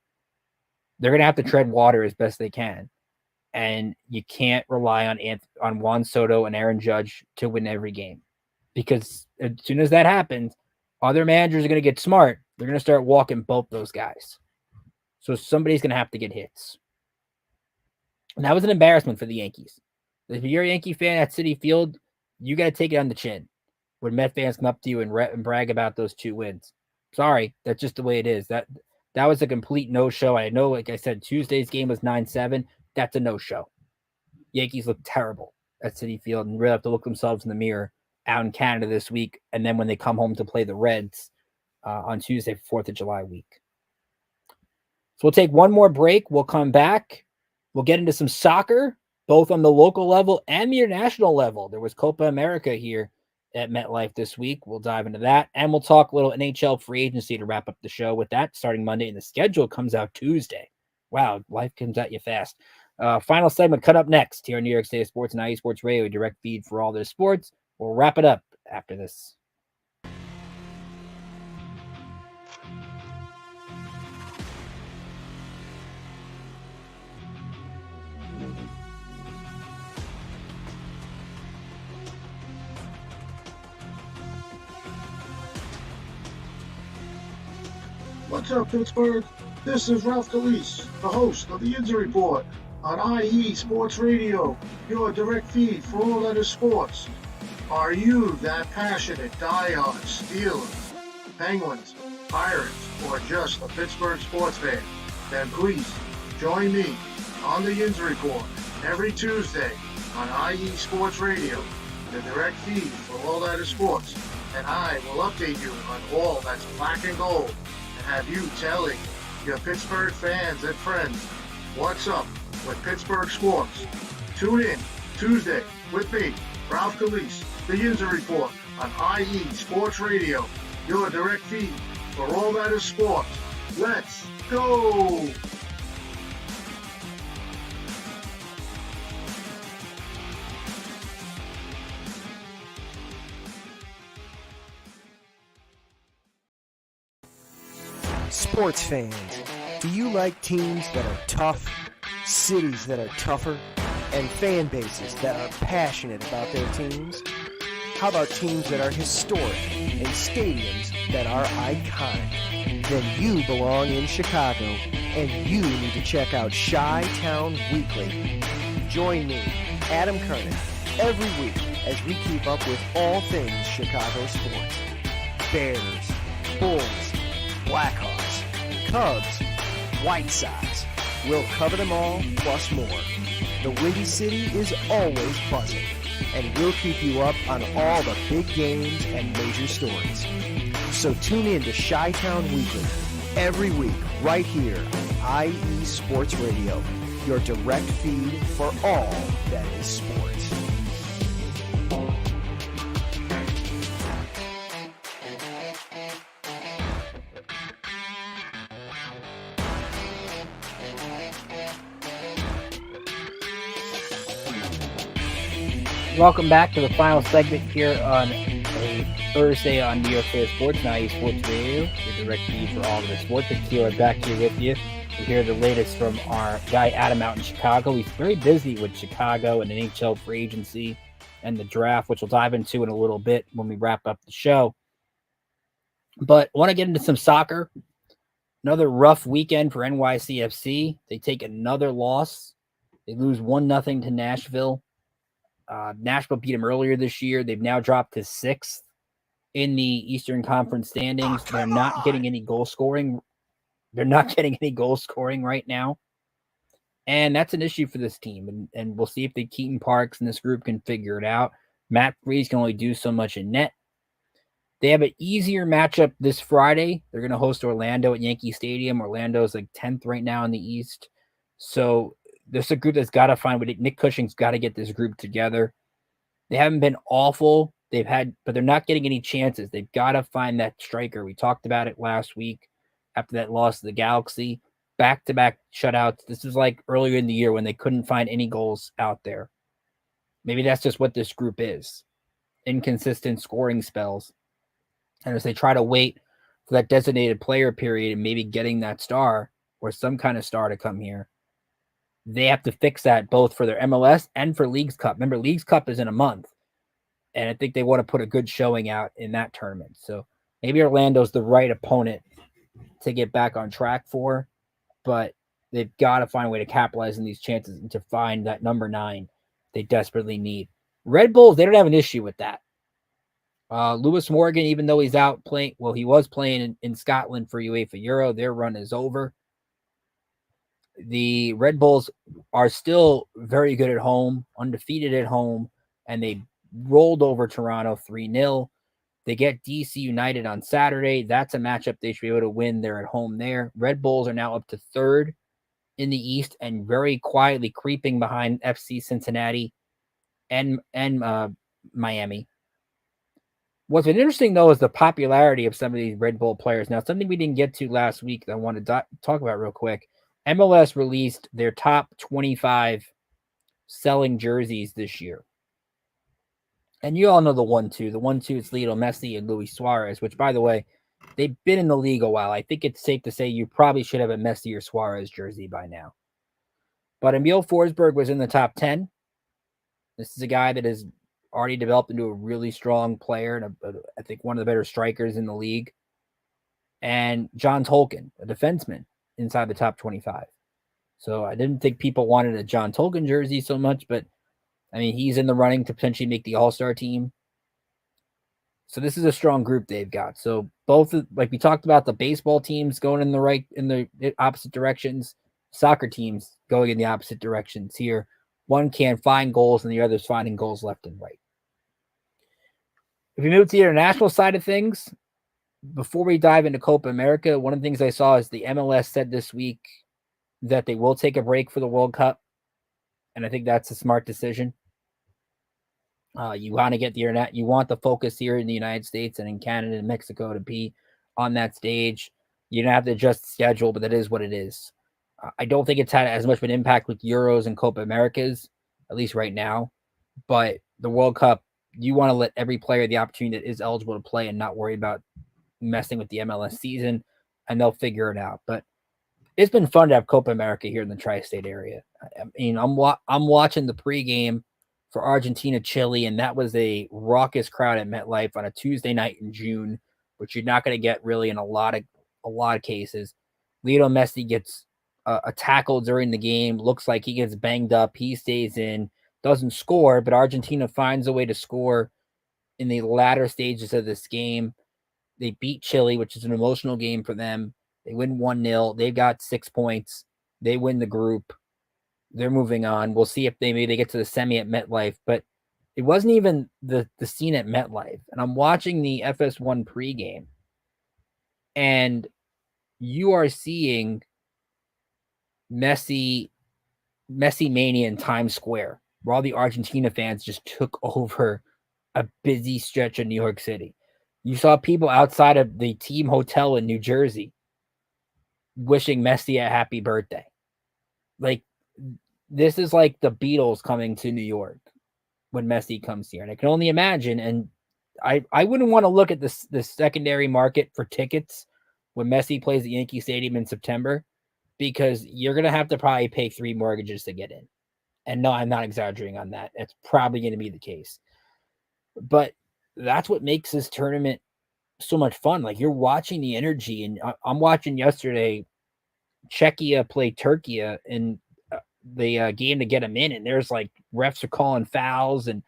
[SPEAKER 1] They're going to have to tread water as best they can. And you can't rely on Juan Soto and Aaron Judge to win every game. Because as soon as that happens, other managers are going to get smart. They're going to start walking both those guys. So somebody's going to have to get hits. And that was an embarrassment for the Yankees. If you're a Yankee fan at Citi Field, you got to take it on the chin when Met fans come up to you and brag about those 2 wins. Sorry, that's just the way it is. That was a complete no-show. I know, like I said, Tuesday's game was 9-7. That's a no-show. Yankees look terrible at Citi Field and really have to look themselves in the mirror out in Canada this week, and then when they come home to play the Reds on Tuesday, 4th of July week. So we'll take one more break. We'll come back. We'll get into some soccer, both on the local level and the international level. There was Copa America here at MetLife this week. We'll dive into that, and we'll talk a little NHL free agency to wrap up the show with that starting Monday, and the schedule comes out Tuesday. Wow, life comes at you fast. Final segment cut up next here on New York State Sports and IE Sports Radio, direct feed for all their sports. We'll wrap it up after this.
[SPEAKER 6] What's up, Pittsburgh? This is Ralph Calise, the host of the Injury Report on IE Sports Radio, your direct feed for all that is sports. Are you that passionate diehard Steelers, Penguins, Pirates, or just a Pittsburgh sports fan? Then please join me on the Injury Report every Tuesday on IE Sports Radio, the direct feed for all that is sports, and I will update you on all that's black and gold and have you telling your Pittsburgh fans and friends what's up with Pittsburgh sports. Tune in Tuesday with me, Ralph Calise, the Injury Report on IE Sports Radio, your direct feed for all that is sports. Let's go!
[SPEAKER 2] Sports fans, do you like teams that are tough, cities that are tougher, and fan bases that are passionate about their teams? How about teams that are historic and stadiums that are iconic? Then you belong in Chicago, and you need to check out Chi-Town Weekly. Join me, Adam Kernan, every week as we keep up with all things Chicago sports. Bears, Bulls, Blackhawks, Cubs, White Sox. We'll cover them all, plus more. The Windy City is always buzzing, and we'll keep you up on all the big games and major stories. So So tune in to Chi-Town Weekly every week right here on IE Sports Radio, your direct feed for all that is sports.
[SPEAKER 1] Welcome back to the final segment here on a Thursday on New York State Sports, now IE Sports Radio, your direct feed for all of the sports. And Keeler back here with you to hear the latest from our guy Adam out in Chicago. He's very busy with Chicago and NHL free agency and the draft, which we'll dive into in a little bit when we wrap up the show. But I want to get into some soccer. Another rough weekend for NYCFC. They take another loss. They lose 1-0 to Nashville. Nashville beat them earlier this year. They've now dropped to 6th in the Eastern Conference standings. They're not getting any goal scoring. They're not getting any goal scoring right now. And that's an issue for this team. And we'll see if the Keaton Parks and this group can figure it out. Matt Freese can only do so much in net. They have an easier matchup this Friday. They're going to host Orlando at Yankee Stadium. Orlando's like 10th right now in the East. So there's a group that's got to find what Nick Cushing's got to get this group together. They haven't been awful. But they're not getting any chances. They've got to find that striker. We talked about it last week after that loss to the Galaxy. Back-to-back shutouts. This was like earlier in the year when they couldn't find any goals out there. Maybe that's just what this group is. Inconsistent scoring spells. And as they try to wait for that designated player period and maybe getting that star or some kind of star to come here, they have to fix that both for their MLS and for Leagues Cup. Remember, Leagues Cup is in a month. And I think they want to put a good showing out in that tournament. So maybe Orlando's the right opponent to get back on track for. But they've got to find a way to capitalize on these chances and to find that number 9 they desperately need. Red Bulls, they don't have an issue with that. Lewis Morgan, even though he's out playing, he was playing in Scotland for UEFA Euro. Their run is over. The Red Bulls are still very good at home, undefeated at home, and they rolled over Toronto 3-0. They get DC United on Saturday. That's a matchup they should be able to win. They're at home there. Red Bulls are now up to 3rd in the East and very quietly creeping behind FC Cincinnati and Miami. What's been interesting, though, is the popularity of some of these Red Bull players. Now, something we didn't get to last week that I want to talk about real quick. MLS released their top 25 selling jerseys this year. And you all know the 1-2. The 1-2 is Lionel Messi and Luis Suarez, which, by the way, they've been in the league a while. I think it's safe to say you probably should have a Messi or Suarez jersey by now. But Emil Forsberg was in the top 10. This is a guy that has already developed into a really strong player and I think one of the better strikers in the league. And John Tolkien, a defenseman, inside the top 25. So I didn't think people wanted a John Tolkien jersey so much, but I mean, he's in the running to potentially make the All-Star team. So this is a strong group they've got. So both, like we talked about, the baseball teams going in the opposite directions, soccer teams going in the opposite directions here. One can't find goals and the other's finding goals left and right. If we move to the international side of things, before we dive into Copa America, one of the things I saw is the MLS said this week that they will take a break for the World Cup. And I think that's a smart decision. You want to get the internet. You want the focus here in the United States and in Canada and Mexico to be on that stage. You don't have to adjust the schedule, but that is what it is. I don't think it's had as much of an impact with Euros and Copa Americas, at least right now. But the World Cup, you want to let every player the opportunity that is eligible to play and not worry about messing with the MLS season, and they'll figure it out. But it's been fun to have Copa America here in the tri-state area. I mean, I'm watching the pregame for Argentina-Chile, and that was a raucous crowd at MetLife on a Tuesday night in June, which you're not going to get really in a lot of cases. Lionel Messi gets a tackle during the game. Looks like he gets banged up. He stays in, doesn't score, but Argentina finds a way to score in the latter stages of this game. They beat Chile, which is an emotional game for them. They win 1-0. They've got 6 points. They win the group. They're moving on. We'll see if maybe they get to the semi at MetLife, but it wasn't even the scene at MetLife. And I'm watching the FS1 pregame, And you are seeing Messi mania in Times Square, where all the Argentina fans just took over a busy stretch of New York City. You saw people outside of the team hotel in New Jersey wishing Messi a happy birthday. Like, this is like the Beatles coming to New York when Messi comes here. And I can only imagine, and I wouldn't want to look at the secondary market for tickets when Messi plays at Yankee Stadium in September, because you're going to have to probably pay 3 mortgages to get in. And no, I'm not exaggerating on that. That's probably going to be the case. But that's what makes this tournament so much fun. Like, you're watching the energy, and I'm watching yesterday Czechia play Turkey in the game to get them in, and there's like refs are calling fouls, and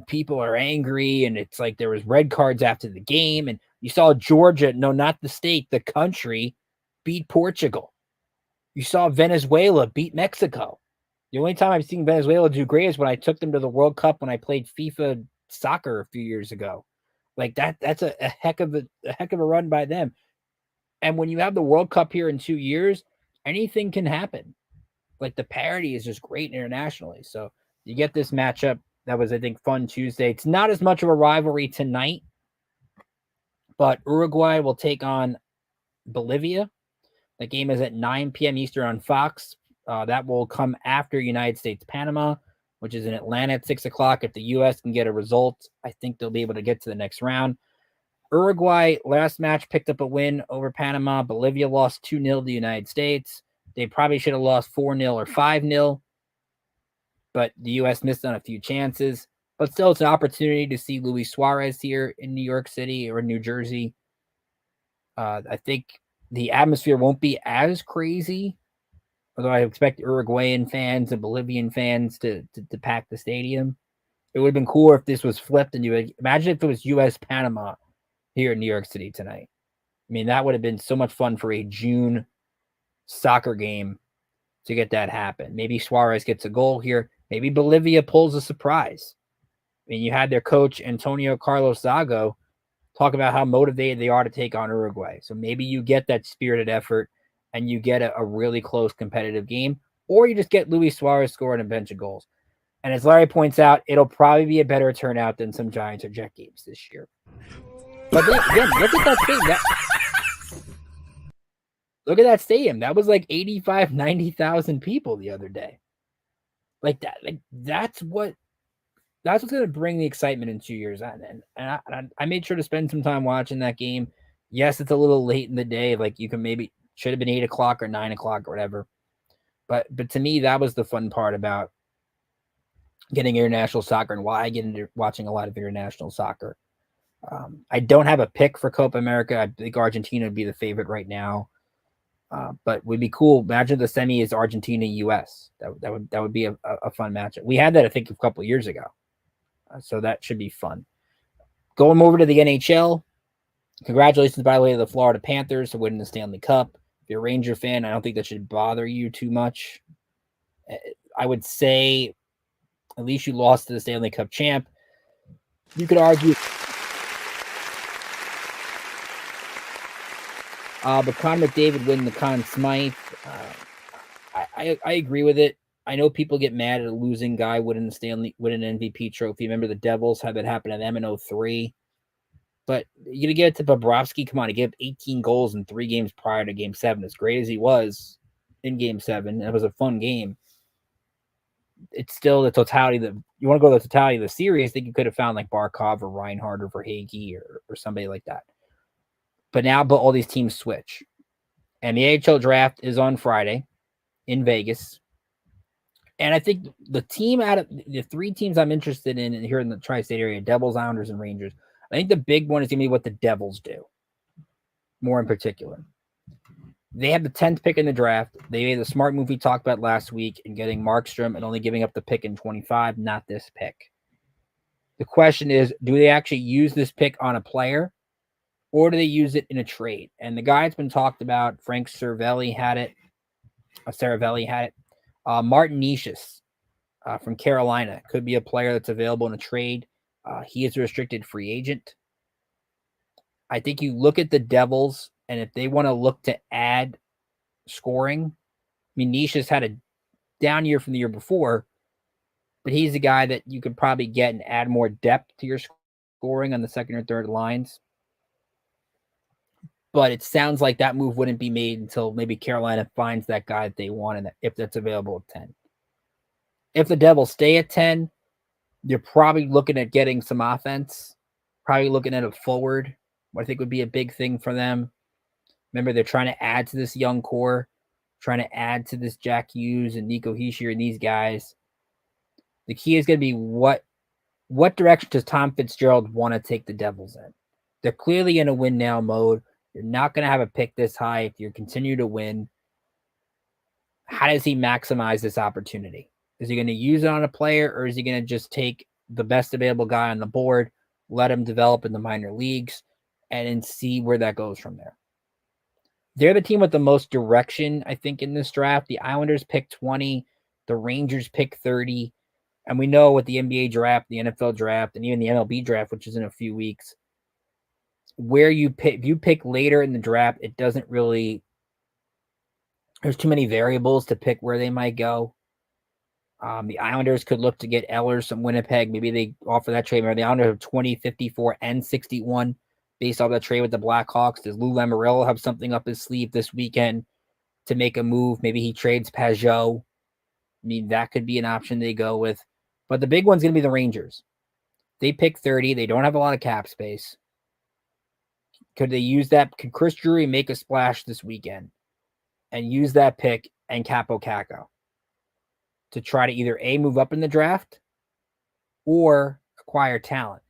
[SPEAKER 1] people are angry, and it's like there was red cards after the game, and you saw Georgia, no, not the state, the country, beat Portugal. You saw Venezuela beat Mexico. The only time I've seen Venezuela do great is when I took them to the World Cup when I played FIFA soccer a few years ago. Like that's a heck of a run by them. And when you have the World Cup here in 2 years, anything can happen. Like, the parity is just great internationally. So you get this matchup that was, I think, fun Tuesday. It's not as much of a rivalry tonight, but Uruguay will take on Bolivia. The game is at 9 p.m. Eastern on Fox. That will come after United States-Panama, which is in Atlanta at 6 o'clock. If the U.S. can get a result, I think they'll be able to get to the next round. Uruguay, last match, picked up a win over Panama. Bolivia lost 2-0 to the United States. They probably should have lost 4-0 or 5-0, but the U.S. missed on a few chances. But still, it's an opportunity to see Luis Suarez here in New York City or New Jersey. I think the atmosphere won't be as crazy, although I expect Uruguayan fans and Bolivian fans to pack the stadium. It would have been cooler if this was flipped, and imagine if it was U.S.-Panama here in New York City tonight. I mean, that would have been so much fun for a June soccer game to get that happen. Maybe Suarez gets a goal here. Maybe Bolivia pulls a surprise. I mean, you had their coach, Antonio Carlos Zago, talk about how motivated they are to take on Uruguay. So maybe you get that spirited effort and you get a really close competitive game, or you just get Luis Suarez scoring a bunch of goals. And as Larry points out, it'll probably be a better turnout than some Giants or Jet games this year. But then, again, look at that stadium. Look at that stadium. That was like 85, 90,000 people the other day. Like that. Like that's what's going to bring the excitement in 2 years. And I made sure to spend some time watching that game. Yes, it's a little late in the day. Like, you can maybe should have been 8 o'clock or 9 o'clock or whatever. But to me, that was the fun part about getting international soccer and why I get into watching a lot of international soccer. I don't have a pick for Copa America. I think Argentina would be the favorite right now. But it would be cool. Imagine the semi is Argentina-US. That would be a fun matchup. We had that, I think, a couple of years ago. So that should be fun. Going over to the NHL, congratulations, by the way, to the Florida Panthers for winning the Stanley Cup. If you're a Ranger fan, I don't think that should bother you too much. I would say at least you lost to the Stanley Cup champ. You could argue... but Connor McDavid winning the Conn Smythe, I agree with it. I know people get mad at a losing guy winning an MVP trophy. Remember the Devils had that happen to them in 2003. But you're going to get it to Bobrovsky. Come on, he gave 18 goals in 3 games prior to Game 7. As great as he was in Game 7, it was a fun game. It's still the totality that you want to go to the totality of the series. I think you could have found like Barkov or Reinhardt or Verhaeghe or somebody like that. But now all these teams switch. And the AHL draft is on Friday in Vegas. And I think the team out of the 3 teams I'm interested in here in the tri-state area, Devils, Islanders, and Rangers, I think the big one is going to be what the Devils do, more in particular. They have the 10th pick in the draft. They made the smart move we talked about last week in getting Markstrom and only giving up the pick in 25, not this pick. The question is, do they actually use this pick on a player, or do they use it in a trade? And the guy that's been talked about, Frank Saravelli had it. Martin Nicias from Carolina could be a player that's available in a trade. He is a restricted free agent. I think you look at the Devils And if they want to look to add scoring, I mean, Nisha's had a down year from the year before, but he's a guy that you could probably get and add more depth to your scoring on the second or third lines. But it sounds like that move wouldn't be made until maybe Carolina finds that guy that they want, and if that's available at 10. If the Devils stay at 10, you're probably looking at getting some offense, probably looking at a forward, what I think would be a big thing for them. Remember, they're trying to add to this young core, trying to add to this Jack Hughes and Nico Hischier and these guys. The key is going to be what direction does Tom Fitzgerald want to take the Devils in? They're clearly in a win now mode. You're not going to have a pick this high if you continue to win. How does he maximize this opportunity? Is he going to use it on a player, or is he going to just take the best available guy on the board, let him develop in the minor leagues, and then see where that goes from there? They're the team with the most direction, I think, in this draft. The Islanders pick 20. The Rangers pick 30. And we know with the NBA draft, the NFL draft, and even the MLB draft, which is in a few weeks, where you pick, if you pick later in the draft, it doesn't really, there's too many variables to pick where they might go. The Islanders could look to get Ehlers from Winnipeg. Maybe they offer that trade. The Islanders have 20, 54, and 61 based off that trade with the Blackhawks. Does Lou Lamoriello have something up his sleeve this weekend to make a move? Maybe he trades Pajot. I mean, that could be an option they go with. But the big one's going to be the Rangers. They pick 30. They don't have a lot of cap space. Could they use that? Could Chris Drury make a splash this weekend and use that pick and Capo Caco to try to either A, move up in the draft or acquire talent?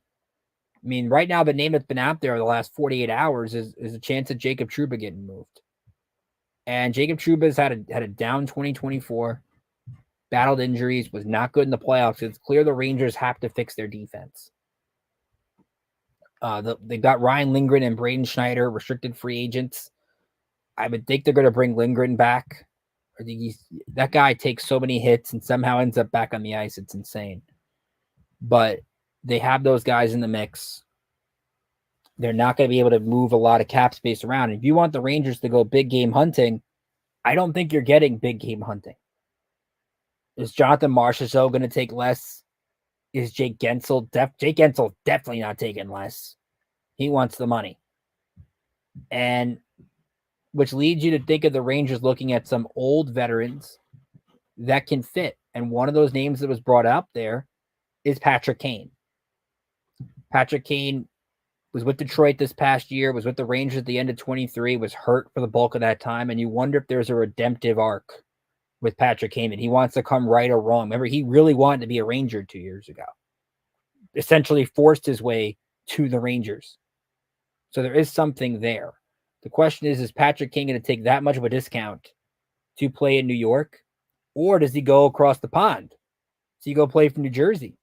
[SPEAKER 1] I mean, right now, the name that's been out there the last 48 hours is a chance of Jacob Trouba getting moved. And Jacob Trouba's had a down 2024, battled injuries, was not good in the playoffs. It's clear the Rangers have to fix their defense. They've got Ryan Lindgren and Braden Schneider, restricted free agents. I would think they're going to bring Lindgren back. I think that guy takes so many hits and somehow ends up back on the ice. It's insane. But they have those guys in the mix. They're not going to be able to move a lot of cap space around. If you want the Rangers to go big game hunting, I don't think you're getting big game hunting. Is Jonathan Marchessault going to take less? Is Jake Gensel? Jake Gensel definitely not taking less. He wants the money. And which leads you to think of the Rangers looking at some old veterans that can fit. And one of those names that was brought up there is Patrick Kane. Patrick Kane was with Detroit this past year, was with the Rangers at the end of 23, was hurt for the bulk of that time. And you wonder if there's a redemptive arc with Patrick Kane, that he wants to come right or wrong. Remember, he really wanted to be a Ranger 2 years ago. Essentially forced his way to the Rangers. So there is something there. The question is Patrick Kane going to take that much of a discount to play in New York? Or does he go across the pond? Does he go play for New Jersey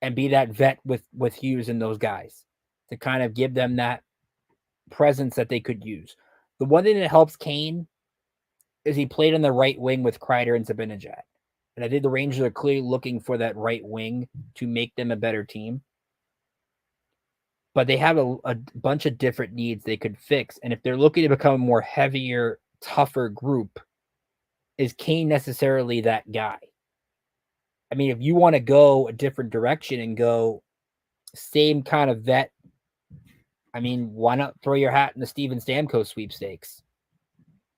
[SPEAKER 1] and be that vet with Hughes and those guys to kind of give them that presence that they could use? The one thing that helps Kane is he played on the right wing with Kreider and Zibanejad. And I think the Rangers are clearly looking for that right wing to make them a better team. But they have a bunch of different needs they could fix. And if they're looking to become a more heavier, tougher group, is Kane necessarily that guy? I mean, if you want to go a different direction and go same kind of vet, I mean, why not throw your hat in the Steven Stamkos sweepstakes?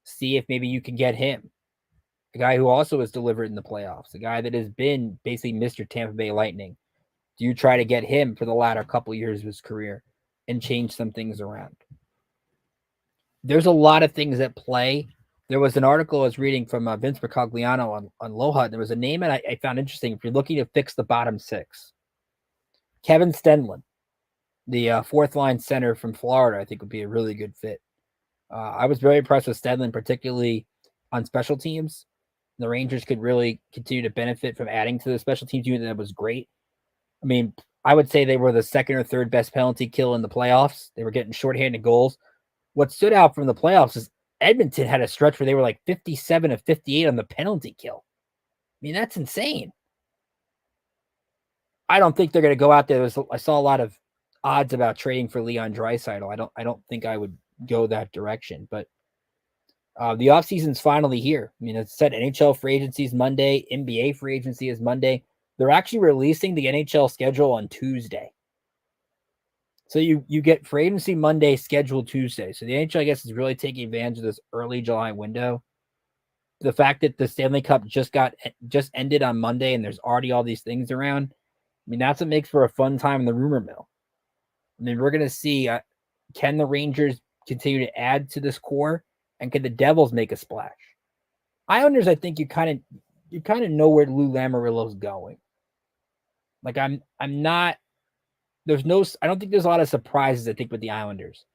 [SPEAKER 1] See if maybe you can get him. A guy who also has delivered in the playoffs. A guy that has been basically Mr. Tampa Bay Lightning. Do you try to get him for the latter couple years of his career and change some things around? There's a lot of things at play. There was an article I was reading from Vince Mercogliano on Loha. There was a name that I found interesting. If you're looking to fix the bottom six, Kevin Stenlund, the fourth line center from Florida, I think would be a really good fit. I was very impressed with Stenlund, particularly on special teams. The Rangers could really continue to benefit from adding to the special teams unit. That was great. I mean, I would say they were the second or third best penalty kill in the playoffs. They were getting shorthanded goals. What stood out from the playoffs is Edmonton had a stretch where they were like 57 of 58 on the penalty kill. I mean, that's insane. I don't think they're going to go out there. I saw a lot of odds about trading for Leon Draisaitl. I don't think I would go that direction. But the offseason's finally here. I mean, it's said NHL free agency is Monday. NBA free agency is Monday. They're actually releasing the NHL schedule on Tuesday. So you get free agency Monday, scheduled Tuesday. So the NHL, I guess, is really taking advantage of this early July window. The fact that the Stanley Cup just ended on Monday and there's already all these things around. I mean, that's what makes for a fun time in the rumor mill. I mean, we're going to see, can the Rangers continue to add to this core, and can the Devils make a splash? Islanders, I think you kind of know where Lou Lamoriello's going. Like I'm not. I don't think there's a lot of surprises. I think with the Islanders,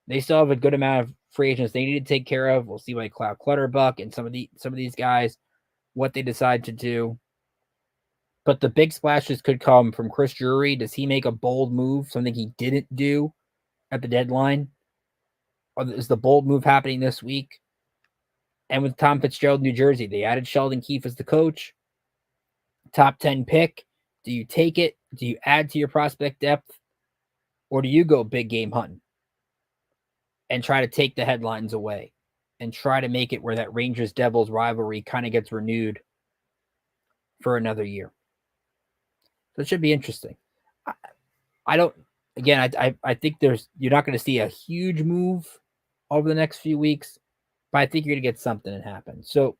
[SPEAKER 1] they still have a good amount of free agents they need to take care of. We'll see by Cloud Clutterbuck and some of these guys what they decide to do. But the big splashes could come from Chris Drury. Does he make a bold move, something he didn't do at the deadline? Or is the bold move happening this week? And with Tom Fitzgerald, New Jersey, they added Sheldon Keefe as the coach. Top 10 pick. Do you take it? Do you add to your prospect depth? Or do you go big game hunting and try to take the headlines away and try to make it where that Rangers-Devils rivalry kind of gets renewed for another year? So it should be interesting. I think you're not going to see a huge move over the next few weeks, but I think you're going to get something that happens. So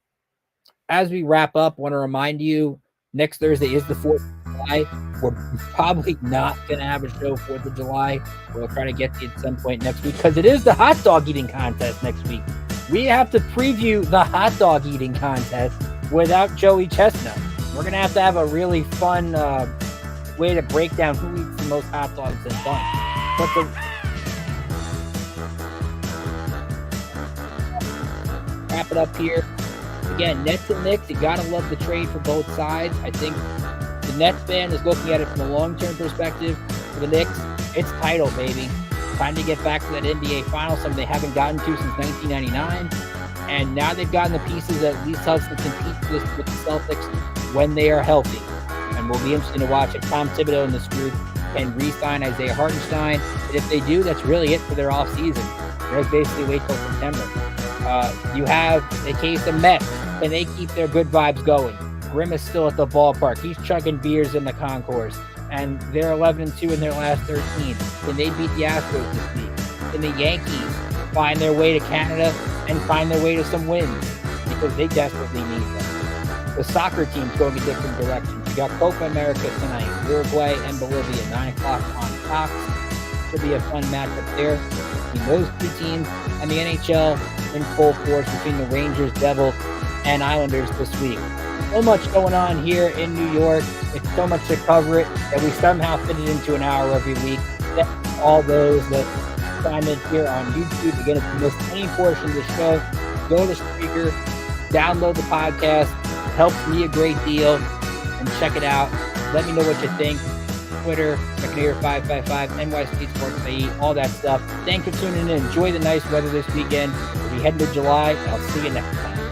[SPEAKER 1] as we wrap up, I want to remind you, next Thursday is the 4th of July. We're probably not going to have a show 4th of July. We'll try to get to it at some point next week because it is the hot dog eating contest next week. We have to preview the hot dog eating contest without Joey Chestnut. We're going to have a really fun way to break down who eats the most hot dogs and buns. But wrap it up here. Again, Nets and Knicks, you got to love the trade for both sides. I think the Nets fan is looking at it from a long-term perspective. For the Knicks, it's title, baby. Time to get back to that NBA Finals, something they haven't gotten to since 1999. And now they've gotten the pieces that at least helps to compete with the Celtics when they are healthy. And we'll be interested to watch if Tom Thibodeau and this group can re-sign Isaiah Hartenstein. And if they do, that's really it for their offseason. There's basically wait till September. You have a case of Mets. Can they keep their good vibes going? Grimm is still at the ballpark. He's chugging beers in the concourse. And they're 11-2 in their last 13. Can they beat the Astros this week? Can the Yankees find their way to Canada and find their way to some wins? Because they desperately need them. The soccer team's going a different direction. You got Copa America tonight. Uruguay and Bolivia, 9 o'clock on Fox. Should be a fun matchup there between those two teams. And the NHL in full force between the Rangers, Devils, and Islanders this week. So much going on here in New York. It's so much to cover it that we somehow fit it into an hour every week. Thank all those that chime in here on YouTube. Again, if you missed any portion of the show, go to Spreaker, download the podcast. It helps me a great deal. And check it out. Let me know what you think. Twitter, Buccaneer555, NYC Sports IE, all that stuff. Thanks for tuning in. Enjoy the nice weather this weekend. We'll be heading to July. I'll see you next time.